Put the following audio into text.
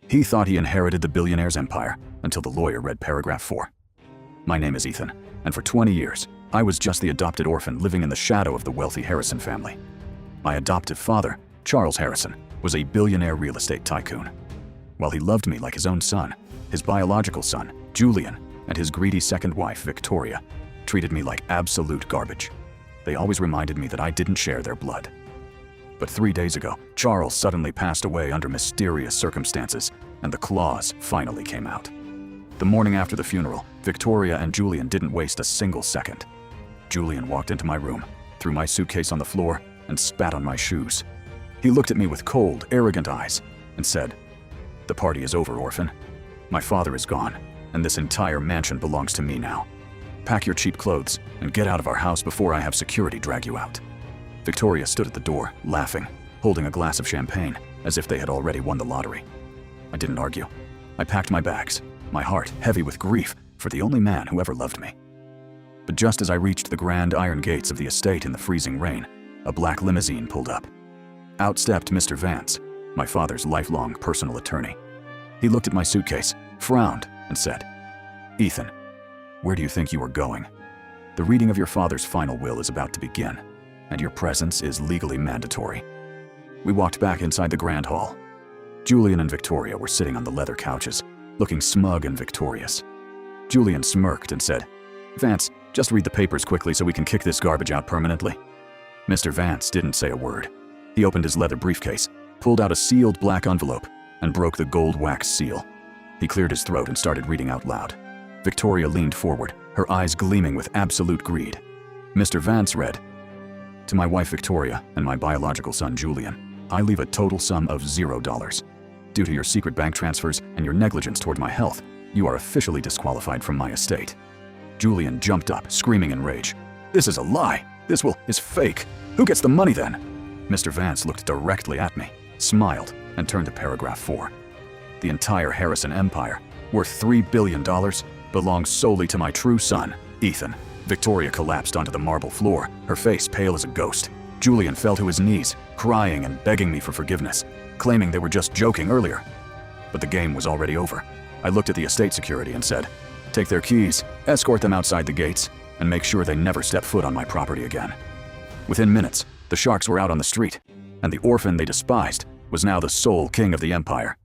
He thought he inherited the billionaire's empire until the lawyer read paragraph 4. My name is Ethan, and for 20 years, I was just the adopted orphan living in the shadow of the wealthy Harrison family. My adoptive father, Charles Harrison, was a billionaire real estate tycoon. While he loved me like his own son, his biological son, Julian, and his greedy second wife, Victoria, treated me like absolute garbage. They always reminded me that I didn't share their blood. But 3 days ago, Charles suddenly passed away under mysterious circumstances, and the claws finally came out. The morning after the funeral, Victoria and Julian didn't waste a single second. Julian walked into my room, threw my suitcase on the floor, and spat on my shoes. He looked at me with cold, arrogant eyes and said, "The party is over, orphan. My father is gone, and this entire mansion belongs to me now. Pack your cheap clothes and get out of our house before I have security drag you out." Victoria stood at the door, laughing, holding a glass of champagne, as if they had already won the lottery. I didn't argue. I packed my bags, my heart heavy with grief for the only man who ever loved me. But just as I reached the grand iron gates of the estate in the freezing rain, a black limousine pulled up. Out stepped Mr. Vance, my father's lifelong personal attorney. He looked at my suitcase, frowned, and said, "Ethan, where do you think you are going? The reading of your father's final will is about to begin, and your presence is legally mandatory." We walked back inside the grand hall. Julian and Victoria were sitting on the leather couches, looking smug and victorious. Julian smirked and said, "Vance, just read the papers quickly so we can kick this garbage out permanently." Mr. Vance didn't say a word. He opened his leather briefcase, pulled out a sealed black envelope, and broke the gold wax seal. He cleared his throat and started reading out loud. Victoria leaned forward, her eyes gleaming with absolute greed. Mr. Vance read, "To my wife Victoria and my biological son Julian, I leave a total sum of $0. Due to your secret bank transfers and your negligence toward my health, you are officially disqualified from my estate." Julian jumped up, screaming in rage. "This is a lie! This will is fake! Who gets the money then?" Mr. Vance looked directly at me, smiled, and turned to paragraph 4. "The entire Harrison empire, worth $3 billion, belongs solely to my true son, Ethan." Victoria collapsed onto the marble floor, her face pale as a ghost. Julian fell to his knees, crying and begging me for forgiveness, claiming they were just joking earlier. But the game was already over. I looked at the estate security and said, "Take their keys, escort them outside the gates, and make sure they never step foot on my property again." Within minutes, the sharks were out on the street, and the orphan they despised was now the sole king of the empire.